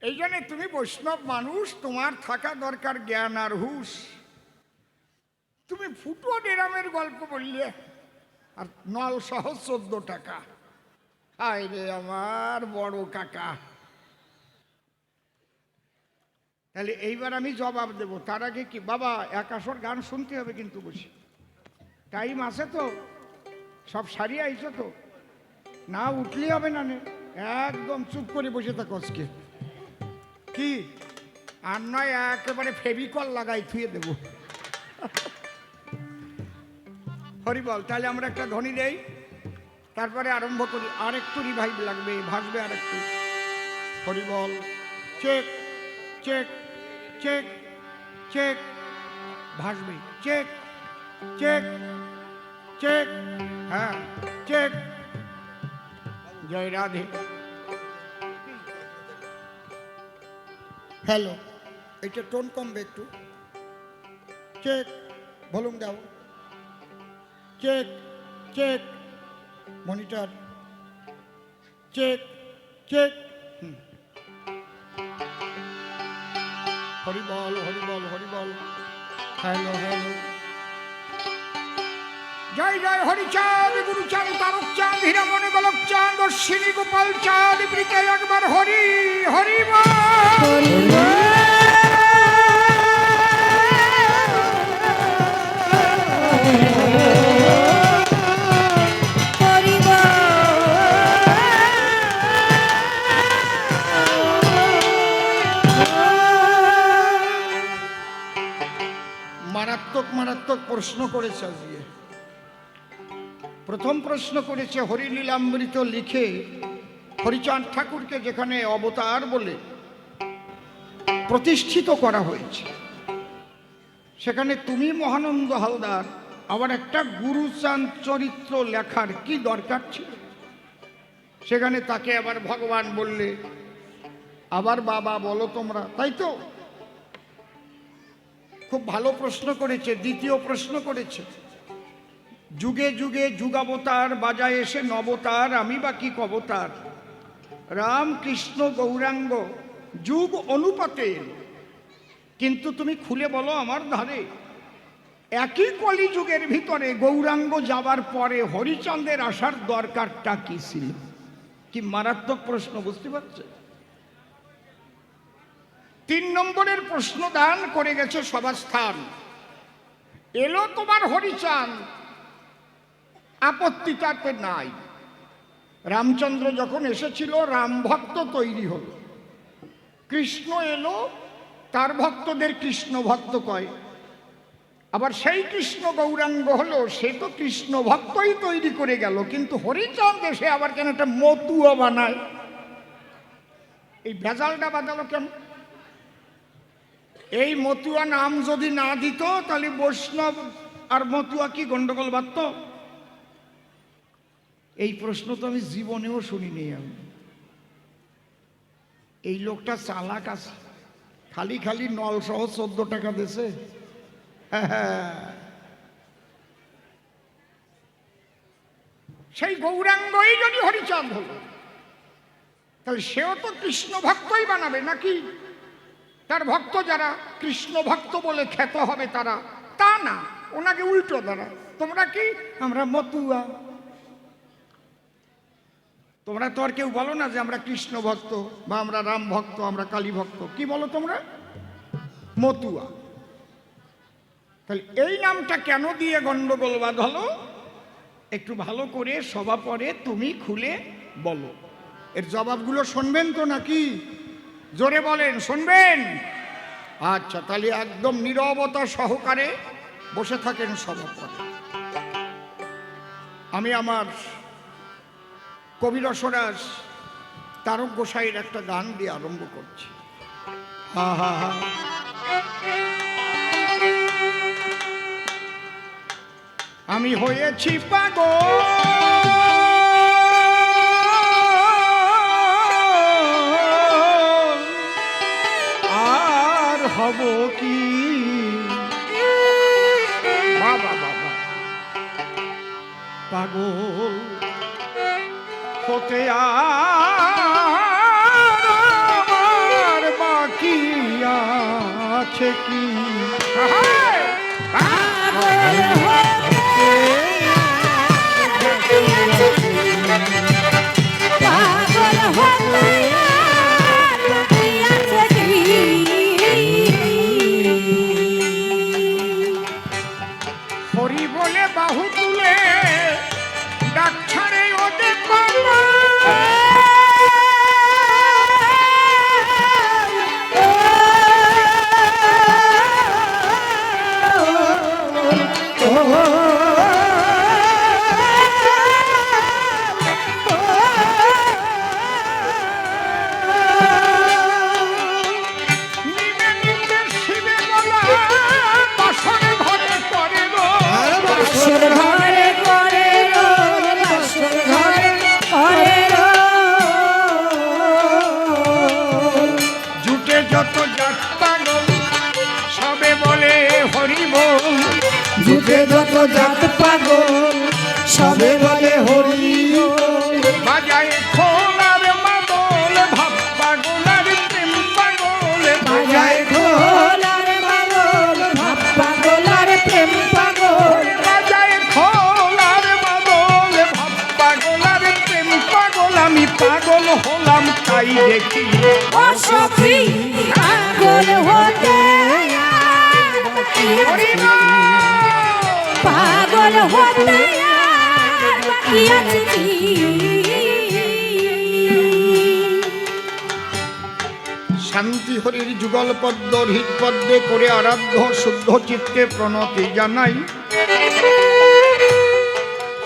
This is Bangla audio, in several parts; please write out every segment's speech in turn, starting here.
এই জন্য তুমি বৈষ্ণব মানুষ, তোমার থাকা দরকার জ্ঞান আর হুশ। তুমি ফুটো ডেরামের গল্প বললে আর নল সহ 14 টাকা। হায় রে আমার বড় কাকা। তাহলে এইবার আমি জবাব দেব, তার আগে কি বাবা এক আসর গান শুনতে হবে কিন্তু বসে। টাইম আছে তো? সব সারিয়ে আইছো তো? না উঠলে হবে না, একদম চুপ করে বসে থাকো আজকে। কি আর নয় একেবারে ফেভিকল লাগাই থুয়ে দেব। হরিবল। তাহলে আমরা একটা ধ্বনি দেই, তারপরে আরম্ভ করি। আর একটু রিভাইভ লাগবে, ভাসবে আর একটু। হরিবল। চেক চেক চেক চেক, ভাসবে। চেক চেক চেক, হ্যাঁ চেক। জয় রাধে। হ্যালো, এটা টোন কমবে একটু। চেক, ভলিউম দাও। Check check, monitor. Check check. হরিবল হরিবল হরিবল। Hello hello. জয় জয় হরিচাঁদ, গুরুচাঁদ, তারক চাঁদ, হীরামণি গোলক চাঁদ, অশ্বিনী গোপাল চাঁদ, বৃতে একবার হরি হরিবল। মারাত্মক মারাত্মক প্রশ্ন করেছে আজকে। প্রথম প্রশ্ন করেছে হরিলীলামৃত লিখে হরিচাঁদ ঠাকুরকে যেখানে অবতার বলে প্রতিষ্ঠিত করা হয়েছে, সেখানে তুমি মহানন্দ হালদার আবার একটা গুরুচাঁদ চরিত্র লেখার কি দরকার ছিল? সেখানে তাকে আবার ভগবান বললে, আবার বাবা বলো তোমরা, তাই তো? খুব ভালো প্রশ্ন করেছে। দ্বিতীয় প্রশ্ন করেছে, যুগে যুগে যুগাবতার বাজায় এসে নবতার, আমি বা কি কবতার, রাম কৃষ্ণ গৌরাঙ্গ যুগ অনুপাতে, কিন্তু তুমি খুলে বলো আমার ধারে, একই কলিযুগের ভিতরে গৌরাঙ্গ যাবার পরে হরিচন্দ্রের আসার দরকারটা কি ছিল? কি মারাত্মক প্রশ্ন, বুঝতে পারছে? 3 নম্বরের প্রশ্ন দান করে গেছে সভাস্থান। এলো তোমার হরিচাঁদ, আপত্তি তাতে নাই। রামচন্দ্র যখন এসেছিল রাম ভক্ত তৈরি হল, কৃষ্ণ এলো তার ভক্তদের কৃষ্ণ ভক্ত কয়, আবার সেই কৃষ্ণ গৌরাঙ্গ হলো, সে তো কৃষ্ণ ভক্তই তৈরি করে গেল, কিন্তু হরিচাঁদ এসে আবার কেন একটা মতুয়া বানায়? এই ভেজালটা বাজালো কেন? এই মতুয়া নাম যদি না দিত তাহলে বৈষ্ণব আর মতুয়া কি গন্ডগোল বাঁধত? এই প্রশ্ন তো আমি জীবনেও শুনিনি। আমি এই লোকটা চালাক আছে, খালি খালি নল সহ 14 টাকা দিছে। সেই গৌরাঙ্গই যদি হরিচাঁদ হলো, তাহলে সেও তো কৃষ্ণ ভক্তই বানাবে নাকি? তার ভক্ত যারা কৃষ্ণ ভক্ত বলে খ্যাত হবে তারা, তা না, ওনাকে উল্টো দ্বারা। তোমরা কি? আমরা মতুয়া। তোমরা তো আর কেউ বলো না যে আমরা কৃষ্ণ ভক্ত বা আমরা রাম ভক্ত, আমরা কালী ভক্ত। কি বলো তোমরা? মতুয়া। তাহলে এই নামটা কেন দিয়ে গন্ডগোল বাঁধলো? একটু ভালো করে সভা পরে তুমি খুলে বলো। এর জবাবগুলো শুনবেন তো নাকি? জোরে বলেন, শুনবেন? আচ্ছা, তাহলে একদম নীরবতা সহকারে বসে থাকেন সভা পরে। আমি আমার কবি রসরাজ তারক গোসাইয়ের একটা গান দিয়ে আরম্ভ করছি। হা হা হা। আমি হয়েছি পাগল, আর হব কি? বাবা বাবা, পাগল হতে আমার বাকি আছে কি? হরি বলে বাহু তুলে ডাক ছাড়ে ওদের বাবা। যত জাত পাগল সবে বলে হরি, বাজায় খোলার মাদল ভাব পাগলার প্রেম পাগল, বাজায় খোলার মাদল ভাব পাগলার প্রেম পাগল, বাজায় খোলার মাদল ভাব পাগলার প্রেম পাগল। আমি পাগল হলাম তাই দেখি ও সখী পাগল হতে পাগল হতে বাকি আছে কি? শান্তি হরির যুগল পদ্ম হৃদ পদ্মে করে আরাধ্য শুদ্ধ চিত্তে প্রণতি জানাই।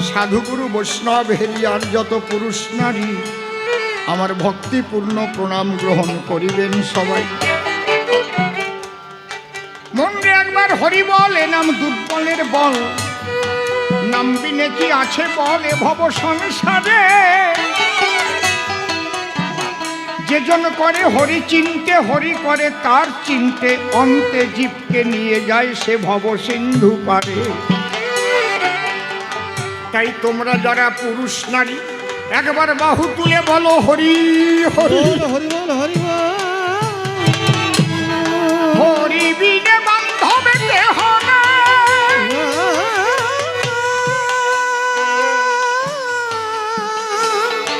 সাধুগুরু বৈষ্ণব হেরিয়ার যত পুরুষ নারী আমার ভক্তিপূর্ণ প্রণাম গ্রহণ করিবেন সবাই। মনে একবার হরি বল, এ নাম দুর্বলের বল, নাম বিনে কি আছে বল এ ভব সংসারে। যে জন করে হরি চিনতে, হরি করে তার চিনতে, অন্তে জীবকে নিয়ে যায় সে ভব সিন্ধু পারে। তাই তোমরা যারা পুরুষ নারী একবার বাহু তুলে বলো হরি হরি হরি বল হরি বল। হরি বিনে বান্ধবে দেহ না,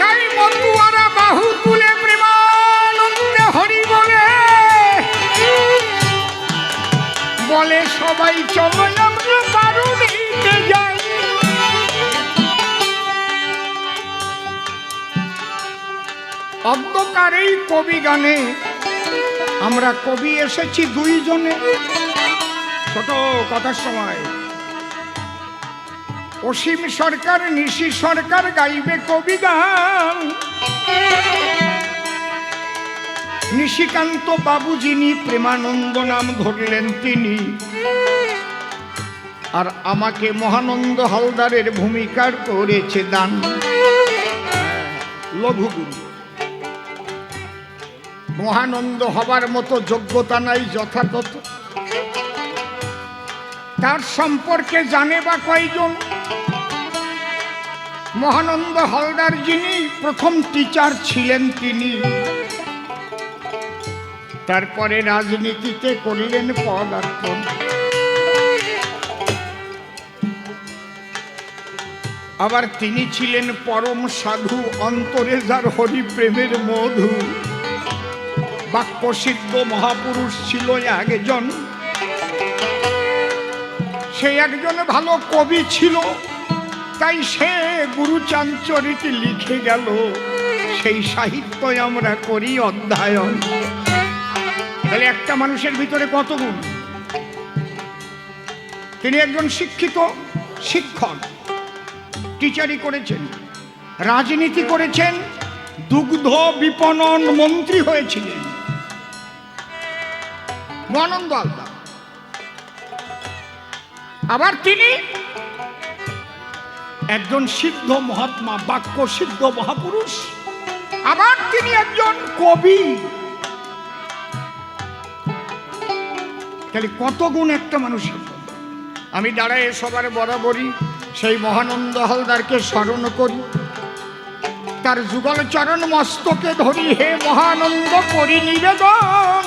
তাই মতুয়ারা বাহু তুলে প্রেমানন্দে হরি বলে বলে সবাই চলো আমরা বারুণীতে যাই। অন্ধকার এই কবি গানে আমরা কবি এসেছি দুইজনে। ছোট কথার সময় অসীম সরকার নিশি সরকার গাইবে কবি গান। নিশিকান্ত বাবু যিনি প্রেমানন্দ নাম ধরলেন তিনি, আর আমাকে মহানন্দ হালদারের ভূমিকার করেছে দান লঘুগুরু। মহানন্দ হবার মতো যোগ্যতা নাই যথাযথ, তার সম্পর্কে জানে বা কয়জন? মহানন্দ হালদার যিনি প্রথম টিচার ছিলেন তিনি, তারপরে রাজনীতিতে করলেন পদার্পণ। আবার তিনি ছিলেন পরম সাধু, অন্তরে যার হরি প্রেমের মধু। বাক্যসিদ্ধ মহাপুরুষ ছিল একজন, সে একজন ভালো কবি ছিল, তাই সে গুরুচাঞ্চরিতে লিখে গেল। সেই সাহিত্য আমরা করি অধ্যয়ন। তাহলে একটা মানুষের ভিতরে কত গুণ? তিনি একজন শিক্ষিত শিক্ষক, টিচারি করেছেন, রাজনীতি করেছেন, দুগ্ধ বিপণন মন্ত্রী হয়েছিলেন মহানন্দ হালদার। আবার তিনি একজন সিদ্ধ মহাত্মা, বাক্য সিদ্ধ মহাপুরুষ। আবার তিনি একজন কবি। তাহলে কত গুণ একটা মানুষের। আমি দাঁড়ায় সবার বরাবরই সেই মহানন্দ হালদারকে স্মরণ করি। তার যুগল চরণ মস্তকে ধরি হে মহানন্দ করি নিবেদন,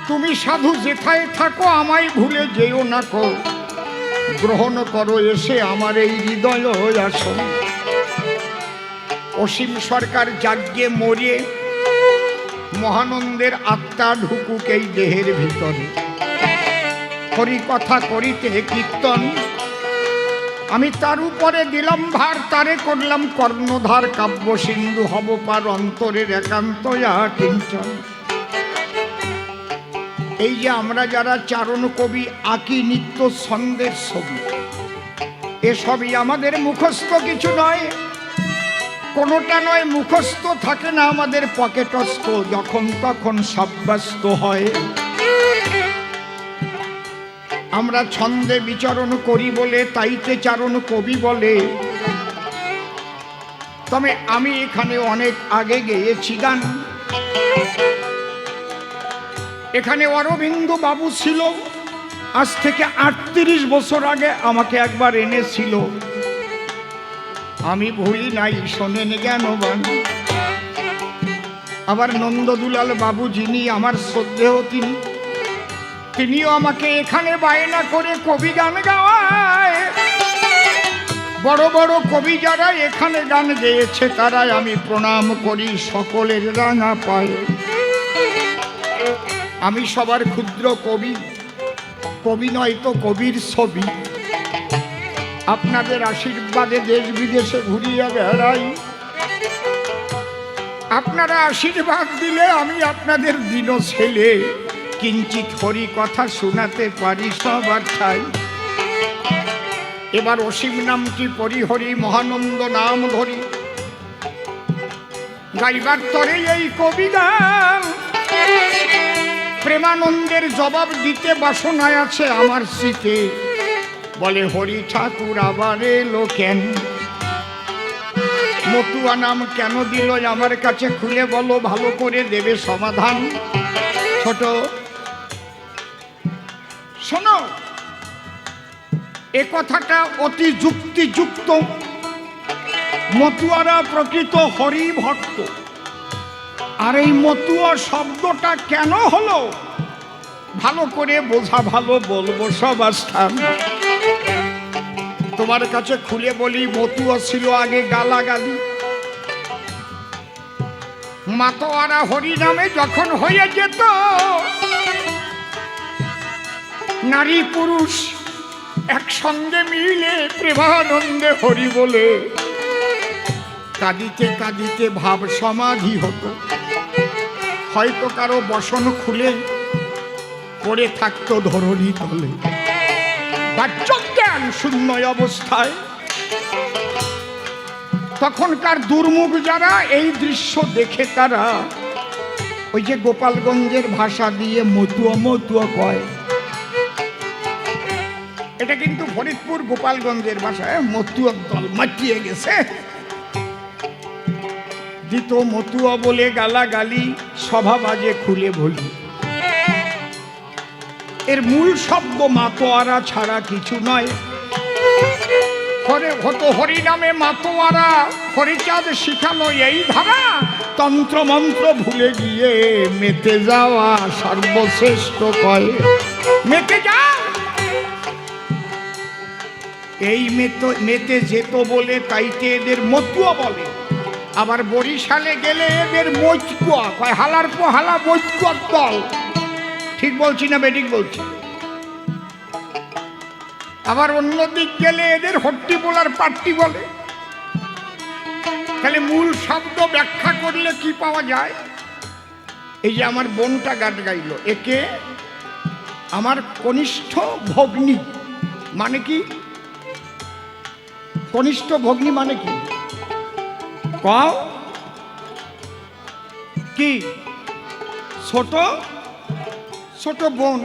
তুমি সাধু যেথায় থাকো আমায় ভুলে যেও না কো, গ্রহণ করো এসে আমার এই হৃদয় আসন। অসীম সরকার যাজ্ঞে মরিয়ে মহানন্দের আত্মা ঢুকুক এই দেহের ভিতরে, হরি কথা করিতে কীর্তন, আমি তার উপরে দিলাম ভার, তারে করলাম কর্ণধার, কাব্য সিন্ধু হব পার অন্তরের একান্ত কিঞ্চন। এই যে আমরা যারা চারণ কবি আঁকি নিত্য ছন্দের ছবি, এসবই আমাদের মুখস্থ কিছু নয়, কোনোটা নয় মুখস্থ থাকে না, আমাদের পকেটস্থ, যখন তখন সাব্যস্ত হয়। আমরা ছন্দে বিচরণ করি বলে তাইতে চারণ কবি বলে। তবে আমি এখানে অনেক আগে গেয়েছি গান। এখানে অরবিন্দ বাবু ছিল, আজ থেকে 38 বছর আগে আমাকে একবার এনেছিল, আমি ভুলি নাই, শোনেন জ্ঞানবান। আবার নন্দদুলাল বাবু যিনি আমার শ্রদ্ধেয়, তিনিও আমাকে এখানে বায়না করে কবি গান গাওয়ায়। বড় বড় কবি যারা এখানে গান গেয়েছে তারাই আমি প্রণাম করি সকলের রাঙা পায়ে। আমি সবার ক্ষুদ্র কবি, কবি নয় তো কবির ছবি। আপনাদের আশীর্বাদে দেশ বিদেশে ঘুরিয়া বেড়াই, আপনারা আশীর্বাদ দিলে আমি আপনাদের দিন ছেলে কিঞ্চিত হরি কথা শোনাতে পারি সবার ঠাই। এবার অসীম নামটি পরিহরি মহানন্দ নাম ধরি, গাইবার তরে এই কবি গান। প্রেমানন্দের জবাব দিতে বাসনায় আছে আমার শীতে, বলে হরি ঠাকুর আবার এলো কেন, মতুয়া নাম কেন দিল আমার কাছে খুলে বলো, ভালো করে দেবে সমাধান। ছোট শোনো, এ কথাটা অতি যুক্তিযুক্ত। মতুয়ারা প্রকৃত হরি ভক্ত, আর এই মতুয়া শব্দটা কেন হলো ভালো করে বোঝা ভালো, বলবো সব স্থান। তোমার কাছে খুলে বলি, মতুয়া ছিল আগে গালাগালি। মাতোয়ারা হরি নামে যখন হয়ে যেত, নারী পুরুষ একসঙ্গে মিলে প্রেমানন্দে হরি বলে কাঁদিতে কাঁদিতে ভাব সমাধি হতো। হয়তো কারো বসন খুলে পড়ে থাকতো ধরণী তলে, বাহ্যজ্ঞান শূন্য অবস্থায়। তখনকার দুর্মুখ যারা এই দৃশ্য দেখে তারা ওই যে গোপালগঞ্জের ভাষা দিয়ে মতুয়া মতুয়া কয়। এটা কিন্তু ফরিদপুর গোপালগঞ্জের ভাষায় মতুয়া দল মাটিয়ে গেছে। দিত মতুয়া বলে গালাগালি, সভা বাজে খুলে বলি। এর মূল শব্দ মাতোয়ারা ছাড়া কিছু নয়। হতো হরি নামে মাতোয়ারা, হরিচাঁদ শিখানো এই ধারা, তন্ত্র মন্ত্র ভুলে গিয়ে মেতে যাওয়া সর্বশ্রেষ্ঠ কয়। মেতে যাও, এই মেতে যেত বলে তাইতে এদের মতুয়া বলে। আবার বরিশালে গেলে এদের মজকুয়া কয়, হালার পো হালা মজকুয়ার দল। ঠিক বলছি না বেঠিক বলছি? আবার অন্যদিক গেলে এদের হট্টি বলার পাট্টি বলে। তাহলে মূল শব্দ ব্যাখ্যা করলে কি পাওয়া যায়? এই যে আমার বোনটা গান গাইল, একে আমার কনিষ্ঠ ভগ্নী মানে কি? কনিষ্ঠ ভগ্নী মানে কি কও? কি ছোট ছোট বোন।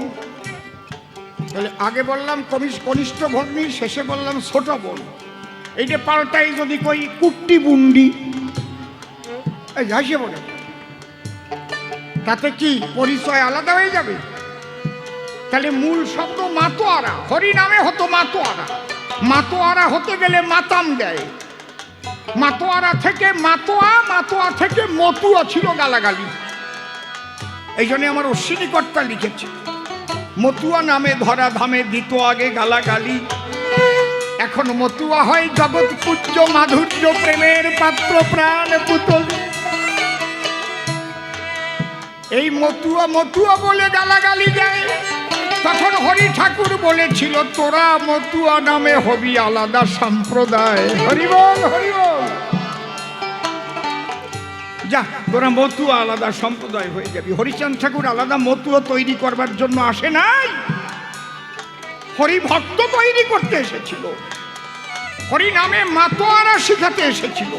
তাহলে আগে বললাম কনিষ্ঠ ভগ্নী, শেষে বললাম ছোট বোন। এইটা পাল্টাই যদি কই কুট্টি বুন্ডি, হাসিয়ে বলে, তাতে কি পরিচয় আলাদা হয়ে যাবে? তাহলে মূল শব্দ মাতোয়ারা, হরি নামে হতো মাতোয়ারা। মাতোয়ারা হতে গেলে মাতাম দেয়। মাতোয়ারা থেকে মাতোয়া, মাতোয়া থেকে মতুয়া ছিল গালাগালি। এই জন্য আমার অশ্বিনী কর্তা লিখেছে, মতুয়া নামে ধরা ধামে দিত আগে গালাগালি, এখন মতুয়া হয় জগৎ পূজ্য মাধুর্য প্রেমের পাত্র প্রাণ পুতুল। এই মতুয়া মতুয়া বলে গালাগালি দেয়, তখন হরি ঠাকুর বলেছিল তোরা মতুয়া নামে হবি আলাদা সম্প্রদায়। হরিবল হরিবল। যা, তোরা মতুয়া আলাদা সম্প্রদায় হয়ে যাবি। হরিচাঁদ ঠাকুর আলাদা মতুয়া তৈরি করবার জন্য আসে নাই, হরি ভক্ত তৈরি করতে এসেছিল, হরি নামে মাতোয়ারা শিখাতে এসেছিল,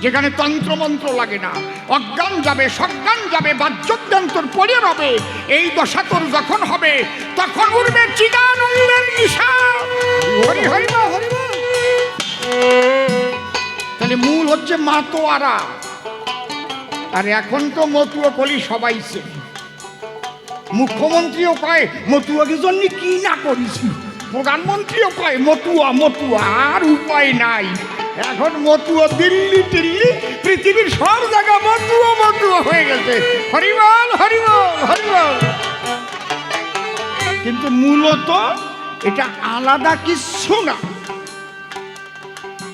যেখানে তন্ত্রমন্ত্র লাগে না, অজ্ঞান যাবে, সজ্ঞান যাবে, বাহ্যজ্ঞান্তর পড়ে রবে। এই দশা তোর যখন হবে তখন উঠবে চিদানন্দের নিশা। হরি হরি হরি। তাহলে মূল হচ্ছে মাতোয়ারা। আর এখন তো মতুয়া কলি সবাই চেনে, মুখ্যমন্ত্রীও কয় মতুয়াকে জন্য কি না করেছি, প্রধানমন্ত্রীও কয় মতুয়া মতুয়া, আর উপায় নাই। এখন মতুয়া দিল্লি টিল্লি পৃথিবীর সব জায়গা মতুয়া মতুয়া হয়ে গেছে। হরিবল হরিবল হরিবল। কিন্তু মূলত এটা আলাদা কিছু না।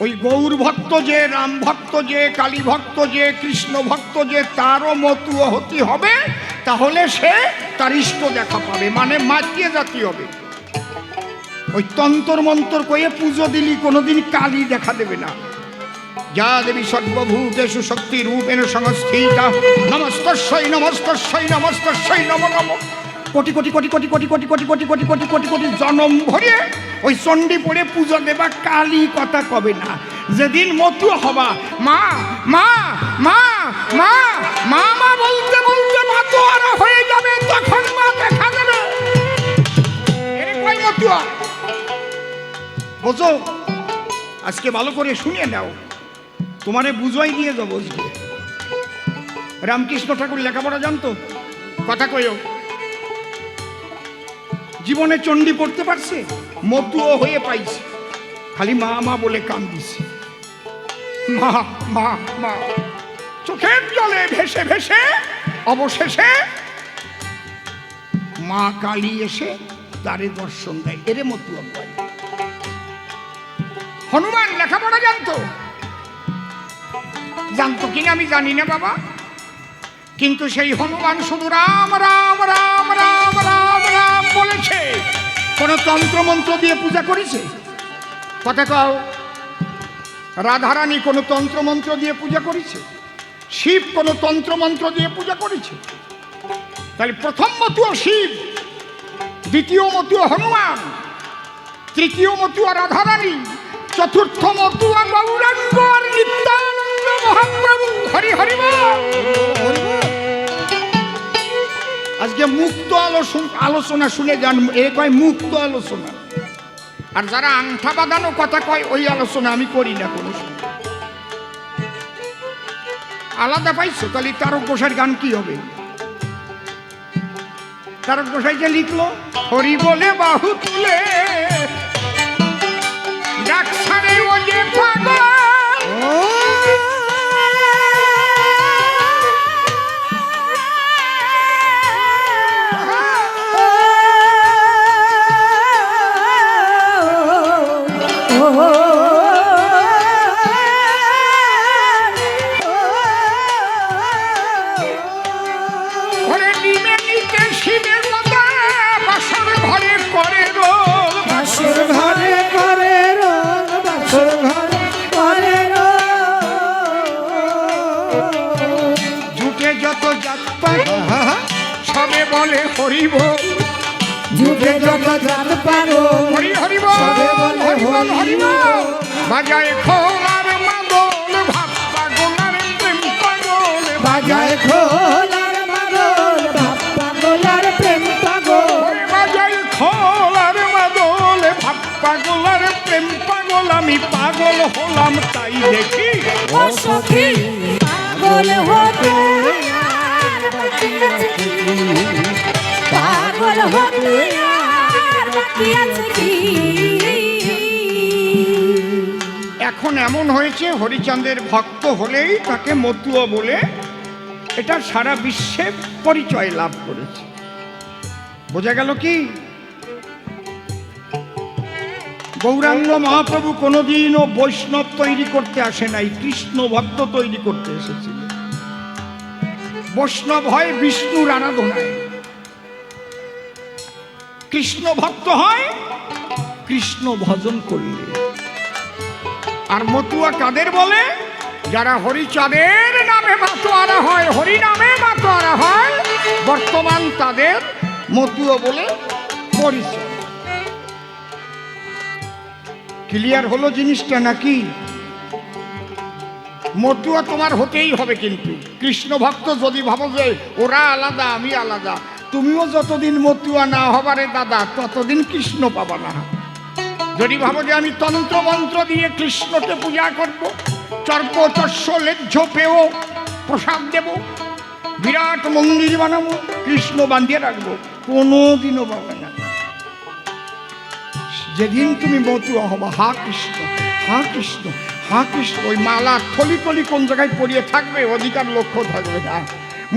ওই গৌর ভক্ত যে, রাম ভক্ত যে, কালী ভক্ত যে, কৃষ্ণ ভক্ত যে, তারও মতুয়া হতে হবে, তাহলে সে তার ইষ্ট দেখা পাবে, মানে মাতিয়ে জাতি হবে। ওই তন্তর মন্তর কয়ে পুজো দিলি কোনোদিন কালী দেখা দেবে না। যা দেবী সর্বভূতেষু শক্তি রূপেণ সংস্থিতা নমস্তস্যৈ নমস্তস্যৈ নমস্তস্যৈ নমো নমঃ। কোটি কোটি কোটি কোটি কোটি কোটি কোটি কোটি কোটি কোটি কোটি কোটি জনম ভরে ওই চণ্ডী পড়ে পুজো দেবা, কালী কথা কবে না। যেদিন মতুয়া হবা, মা মা মা মা মা মা বলতে বলতে মাতোয়ারা হয়ে যাবে, তখন মা দেখা দেবে। এর কয় মতুয়া বোঝো? আজকে ভালো করে শুনিয়ে নাও, তোমারে বুঝাই দিয়ে যাবো। রামকৃষ্ণ ঠাকুর লেখাপড়া জানতো, কথা কইও। জীবনে চণ্ডী পড়তে পারছে, মতুয়া হয়ে পাইছে, খালি মা মা বলে কান্দিছে। মা মা মা, চোখের জলে ভেসে ভেসে অবশেষে মা কালী এসে তারে দর্শন দেয়। এরে মতুয়া বলে। হনুমান লেখাপড়া জানতো, জানতো কিনা আমি জানি না বাবা, কিন্তু সেই হনুমান শুধু রাম রাম রাম রাম রাম রাম বলেছে। কোন তন্ত্রমন্ত্র দিয়ে পূজা করেছে? কথা কও। রাধারানী কোন তন্ত্রমন্ত্র দিয়ে পূজা করেছে? শিব কোন তন্ত্রমন্ত্র দিয়ে পূজা করেছে? তাহলে প্রথম মতুয়া শিব, দ্বিতীয় মতুয়া হনুমান, তৃতীয় মতুয়া রাধারানী, চতুর্থ মতুয়া গৌরাঙ্গ আর নিত্যানন্দ মহাপ্রভু। হরি হরি বল। আজকে মুক্ত আলোচনা শুনে যান, এ কয় মুক্ত আলোচনা। আর যারা আংঠা বাঁধানো কথা কয়, ওই আলোচনা আমি করি না কোনো সময়। আলাদা পাইছো? তাহলে তারক গোসাইর গান কি হবে? তারক গোসাই যে লিখলো, হরি বলে বাহু তুলে ডাকসারে ও যে পাগল, সবে বলে হরি বল, যুগে যত জাত পাগল, হরি হরি বল, হরি বল হরি বল। বাজায় খোলার মাদল, ভাব পাগলার প্রেম পাগল, বাজায় খোলার মাদল, ভাব পাগলার প্রেম পাগল, বাজায় খোলার মাদল, ভাব পাগলার প্রেম পাগল। আমি পাগল হলাম তাই দেখি, ও সখী পাগল হতে পাগল হতে আর বাকি আছে কি? এখন এমন হয়েছে হরিচাঁদের ভক্ত হলেই তাকে মতুয়া বলে এটা সারা বিশ্বে পরিচয় লাভ করেছে। বোঝা গেল কি? গৌরাঙ্গ মহাপ্রভু কোনোদিনও বৈষ্ণব তৈরি করতে আসে নাই, কৃষ্ণ ভক্ত তৈরি করতে এসেছিল। বৈষ্ণব হয় বিষ্ণুর আরাধনায়, কৃষ্ণ ভক্ত হয় কৃষ্ণ ভজন করলে। আর মতুয়া কাদের বলে? যারা হরিচাঁদের নামে মাতোয়ারা হয়, হরি নামে মাতোয়ারা হয়, বর্তমান তাদের মতুয়া বলে পরিচয়। ক্লিয়ার হলো জিনিসটা নাকি? মতুয়া তোমার হতেই হবে, কিন্তু কৃষ্ণ ভক্ত যদি ভাবো যে ওরা আলাদা আমি আলাদা, তুমিও যতদিন মতুয়া না হবারে দাদা ততদিন কৃষ্ণ পাবা না। যদি ভাবো যে আমি তন্ত্র মন্ত্র দিয়ে কৃষ্ণকে পূজা করব, চর্প চর্ষ লেজ্জ পেও প্রসাদ দেব, বিরাট মন্দির বানাবো, কৃষ্ণ বাঁধিয়ে রাখবো, কোনোদিনও পাবে না। যেদিন তুমি মতুয়া হবা, হা কৃষ্ণ হা কৃষ্ণ হা কৃষ্ণ, ওই মালা থলি থলি কোন জায়গায় পড়িয়ে থাকবে, অধিকার লক্ষ্য থাকবে না।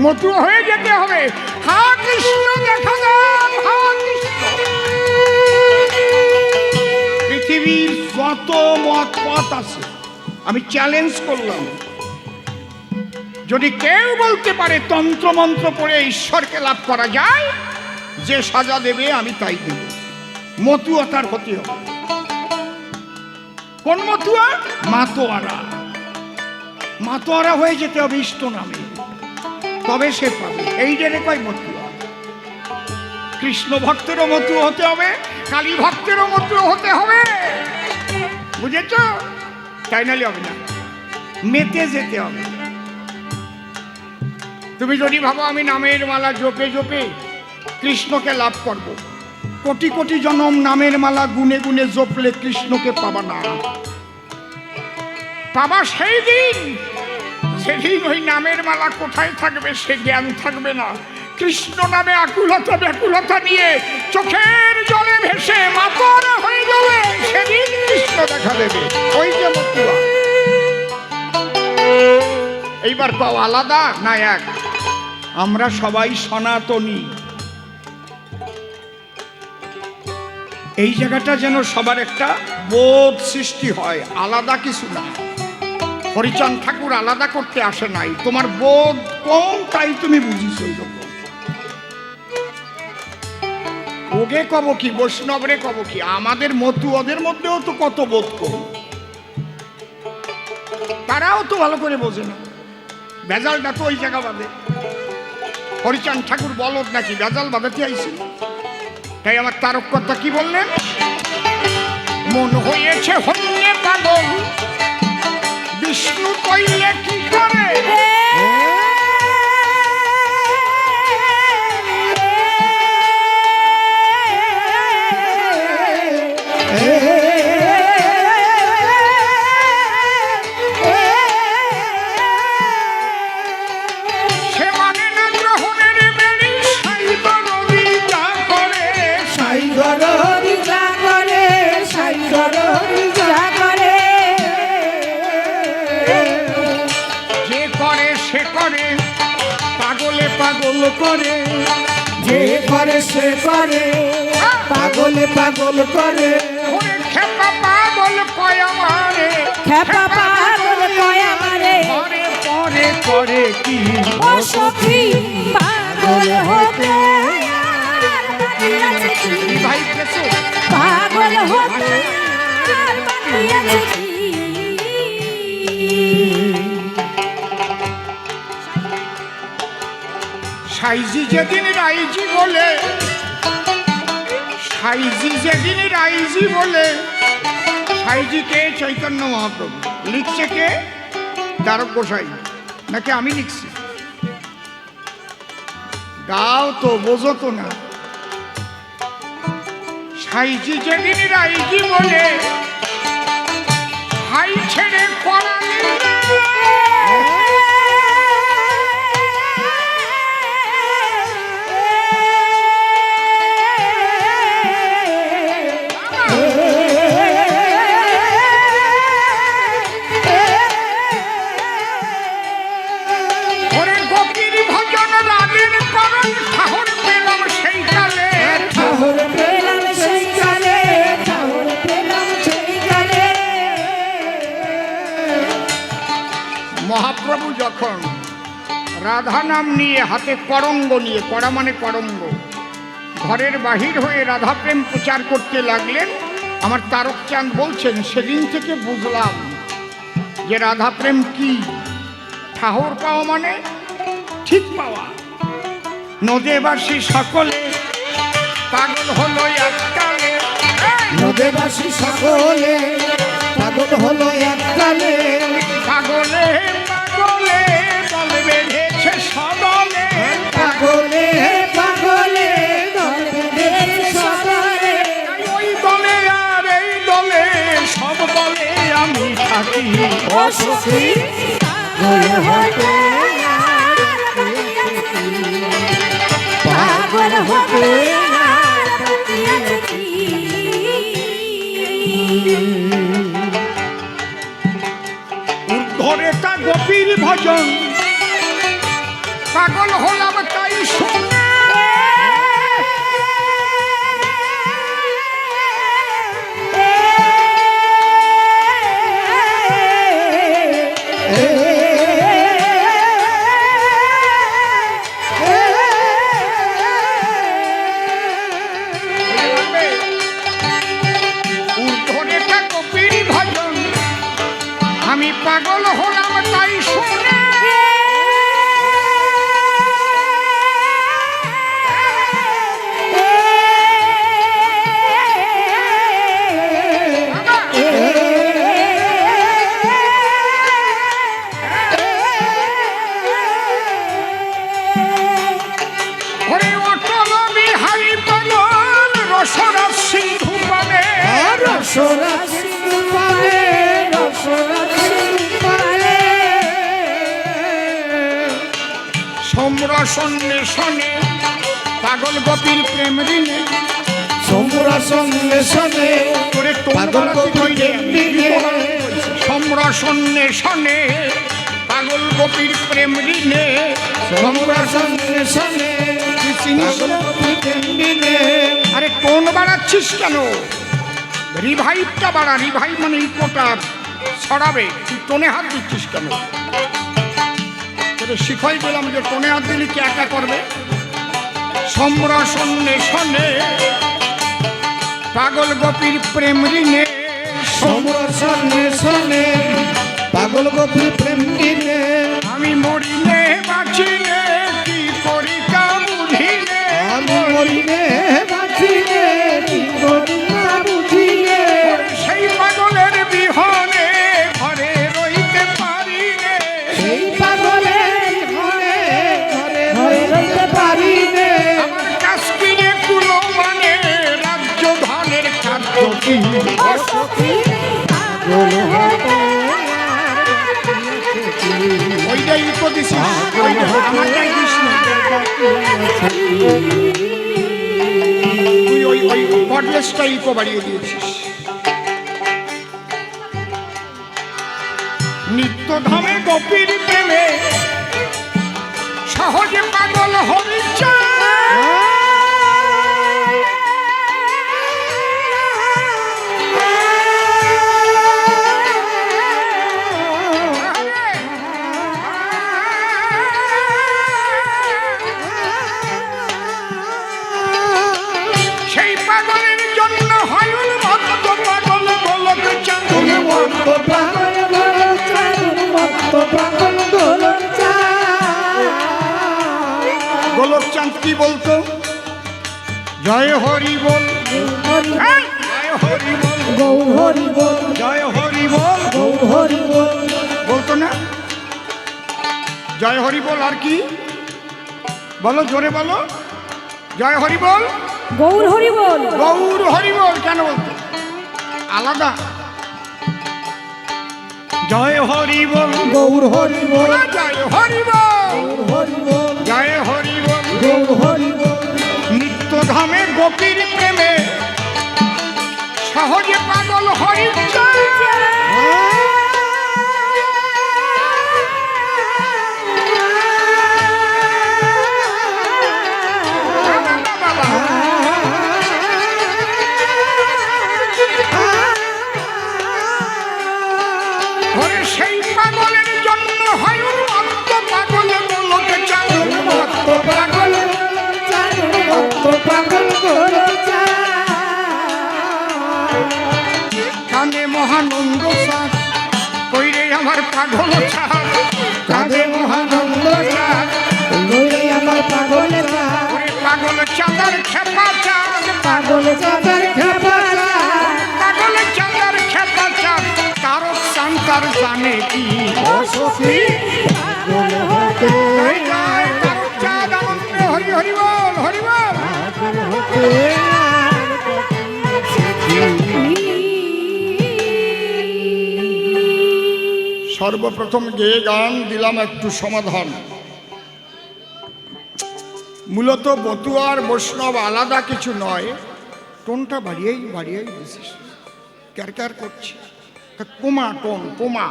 মতুয়া হয়ে যেতে হবে, হা কৃষ্ণ দেখা দাও, হা কৃষ্ণ। পৃথিবীর যত মত পথ আছে আমি চ্যালেঞ্জ করলাম, যদি কেউ বলতে পারে তন্ত্রমন্ত্র পড়ে ঈশ্বরকে লাভ করা যায়, যে সাজা দেবে আমি তাই দেব। মতুয়া তার হতে হবে। কোন মতুয়া? মাতোয়ারা। মাতোয়ারা হয়ে যেতে হবে ইষ্ট নামে, তবে সে পাবে। এই জেনে কয় মতুয়া। কৃষ্ণ ভক্তেরও মতুয়া হতে হবে, কালী ভক্তেরও মতুয়া হতে হবে, বুঝেছ? তাই নালে হবে না, মেতে যেতে হবে। তুমি যদি ভাবো আমি নামের মালা জপে জপে কৃষ্ণকে লাভ করব, কোটি কোটি জনম নামের মালা গুনে গুনে জপলে কৃষ্ণকে পাবা না। পাবা সেই দিন যেদিন ওই নামের মালা কোথায় থাকবে সে জ্ঞান থাকবে না। কৃষ্ণ নামে আকুলতা ব্যাকুলতা নিয়ে চোখের জলে ভেসে মাতোয়ারা হয়ে যাবে, সেদিন কৃষ্ণ দেখা দেবে। ওই যে মতুয়া। এইবার পাও আলাদা না এক? আমরা সবাই সনাতনী। এই জায়গাটা যেন সবার একটা বোধ সৃষ্টি হয়, আলাদা কিছু না। হরিচাঁদ ঠাকুর আলাদা করতে আসে নাই, তোমার বোধ কম তাই তুমি বুঝিস। ওগে কব কি, বৈষ্ণবরে কব কি, আমাদের মতুয়াদের মধ্যেও তো কত বোধ কম, তারাও তো ভালো করে বোঝে না। ভেজালটা তো ওই জায়গা বাঁধে। হরিচাঁদ ঠাকুর বলদ নাকি ভেজাল বাঁধাতে আইছিল? তাই আমার তারককর্তা কি বললেন? মন হয়েছে হন্যে পাগল, বিষ্ণু কইলে কি করে? পাগল করে, যে করে সে করে, পাগলে পাগল করে। খেপা পাগল কয় আমারে, খেপা পাগল কয় আমারে, পরে পরে করে কি ও সখী পাগল হতে ভাই কেসো পাগল হতে আর বাকি আছে কি? সাইজি যেদিন রাইজি বলে, সাইজি যেদিন রাইজি বলে, সাইজি কে? চৈতন্য মহাপ্রভু। লিখছে কে? দ্বারক গোসাই। নাকি আমি লিখছি? গাও তো, বোঝো তো না। সাইজি যেদিন রাইজি বলে, হাই ছেড়ে পড়ালে জন রাগের কারণ ঠাহর পেলাম সেই কালে। ঠাকুর পেলাম সেই কালে, ঠাকুর পেলাম সেই কালে। মহাপ্রভু যখন রাধা নাম নিয়ে হাতে করঙ্গ নিয়ে, কড়া মানে করঙ্গ, ঘরের বাহির হয়ে রাধা প্রেম প্রচার করতে লাগলেন, আমার তারকচাঁদ বলছেন সেদিন থেকে বুঝলাম যে রাধা প্রেম কি। ঠাহর পাওয়া মানে ঠিক পাওয়া। নদেবাসী সকলে পাগল হলো এককালে। নদেবাসী সকলে পাগল হলো এককালে। পাগলে পাগলে দল বেঁধেছে সদলে। পাগলে পাগলে দল বেঁধেছে সদলে। ওই দলে আর এই দলে সব দলে আমি থাকি। ও সখী পাগল হতে পাগল হতে ধরে তা গোপীর ভজন পাগল হলাম তাই শুনে। ধরে তা গোপীর ভজন আমি পাগল হলাম তাই শুনে। ওরে অটল বিহারী পাগল রসরাজ সিন্ধু পানে। রসরাজ সিন্ধু পানে, রসরাজ সিন্ধু পানে। সম্রাসন্নে শনে পাগল গোপীর প্রেম ঋণে। সম্রাসন্নে শনে করে পাগল গোপীর ঋণে। সম্রাসন্নে শনে পাগল গোপীর প্রেম ঋণে। সম্রাসন্নে শনে পাগল গোপীর ঋণে। আরে টোন বাড়াচ্ছিস কেন? রিভাইভটা বাড়া। রিভাইভ মানে ইকোটা ছড়াবে, তুই টোনে হাত দিচ্ছিস কেন? শিখাই পেলাম যে টোনে হাত দিলে কি একা করবে। সম্রাসন্নে শনে পাগল গোপীর প্রেম ঋণে। সম্রাসন্নে শনে পাগল গোপীর প্রেম ঋণে। আমি মরিলে বাঁচিলে কি করি তা বুঝিলে। আমি মরিলে বাঁচিলে কি করি না বুঝিলে। সেই পাগলের বিহনে ঘরে রইতে পারিলে। সেই পাগলের ঘরে ঘরে ঘরে রইতে পারিলে। আমার কাশ্মীরে কুলো মানে রাজ্য ধনের কার্য কি। ও সখী পাগল হতে ওইটাই তো দিছিস, আমারটাই দিস না। তুই ওই ওই কর্ডলেসটা ইকো বাড়িয়ে দিয়েছিস। নিত্যধামে গোপীর প্রেমে সহজে পাগল হরিচা। সেই পাগলের জন্য হয়ুল ভক্ত পাগল গোলক চাঁদ। মত্ত পাগল গোলক চাঁদ, মত্ত পাগল গোলক চাঁদ। গোলক চাঁদ কি বলতো? জয় হরি বল, এই, জয় হরি বল, গৌর হরি বল, জয় হরি বল গৌর হরি বল। বলতো না? জয় হরি বল। আর কি বলো? জোরে বলো। জয় হরি বল, গৌর হরি বল। গৌর হরি বল। কেন বলতো? আলাদা। জয় হরি বল, গৌর হরি বল, জয় হরি বল, গৌর হরি বল, জয় হরি বল। গৌর হরি বল। নিত্যধামে গোপীর প্রেমে সহজে পাগল হরিচা। চাঁদ কাঁদে মহানন্দ চাঁদ ওরে আমার পাগল চাঁদ ওরে পাগল চাঁদার খেপা চাঁদ পাগল চাঁদের খেপা চাঁদ পাগল চাঁদার খেপা চাঁদ তারক চাঁদ তার জানে কি ও সখী পাগল হতে তারক চাঁদ আনন্দে হরি হরি বল হরি বল। পাগল হতে আর সর্বপ্রথম গেয়ে গান দিলাম একটু সমাধান। মূলত বতুয়ার বৈষ্ণব আলাদা কিছু নয়, টোনটা বাড়িয়েই বাড়িয়েই দিছিস, ক্যার ক্যার করছে, কোমা টোন কোমা।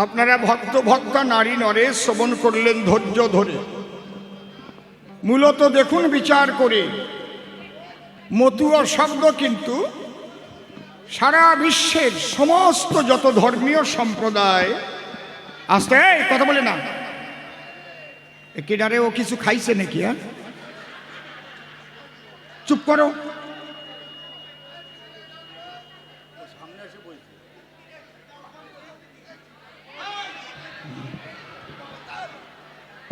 আপনারা ভক্ত ভক্তা নারী নরে শ্রবণ করলেন ধৈর্য ধরে। মূলত দেখুন বিচার করে, মতুয়া শব্দ কিন্তু সারা বিশ্বের সমস্ত যত ধর্মীয় সম্প্রদায় আসতে কথা বলে না কেডারে ও কিছু খাইছে নাকি? হ্যাঁ, চুপ করো।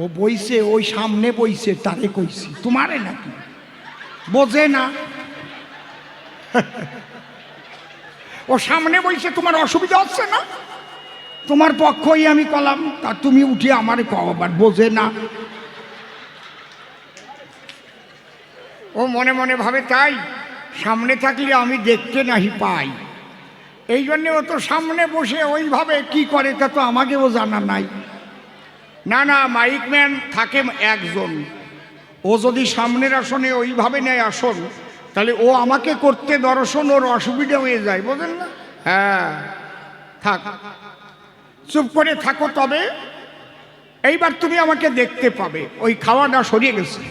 ও বইছে, ওই সামনে বইছে, তারে কইছি তোমারে নাকি বোঝে না। ও সামনে বইছে, তোমার অসুবিধা হচ্ছে না? তোমার পক্ষই আমি কলাম, তা তুমি উঠে আমার কবার বোঝে না। ও মনে মনে ভাবে তাই সামনে থাকলে আমি দেখতে নাহি পাই, এই জন্যে ও তো সামনে বসে ওইভাবে কি করে তা তো আমাকেও জানা নাই। না না, মাইকম্যান থাকে একজন, ও যদি সামনের আসনে ওইভাবে নেয় আসন, তাহলে ও আমাকে করতে দর্শন ওর অসুবিধা হয়ে যায়, বোঝেন না? হ্যাঁ, থাক, চুপ করে থাকো। তবে এইবার তুমি আমাকে দেখতে পাবে, ওই খাওয়াটা সরিয়ে গেছে,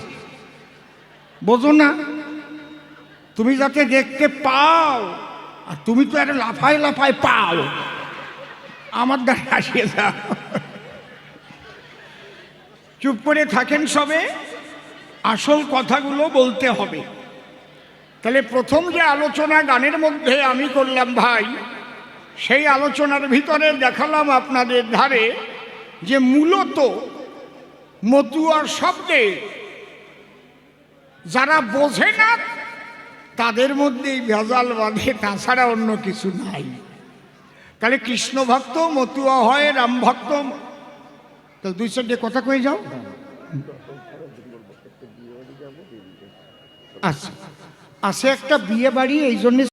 বোঝো না? তুমি যাতে দেখতে পাও, আর তুমি তো একটা লাফায় লাফায় পাও, আমার দ্বারা আসিয়ে যাও। চুপ করে থাকেন সবে, আসল কথাগুলো বলতে হবে। তাহলে প্রথম যে আলোচনা গানের মধ্যে আমি করলাম ভাই, সেই আলোচনার ভিতরে দেখালাম আপনাদের ধারে যে মূলত মতুয়ার শব্দে যারা বোঝে না তাদের মধ্যেই ভেজাল বাঁধে, তাছাড়া অন্য কিছু নাই। তাহলে কৃষ্ণ ভক্ত মতুয়া হয়, রাম ভক্ত, তাহলে দুই সাইডে কথা কয়ে যাও। আচ্ছা, আছে একটা বিয়ে বাড়ি, এই জন্য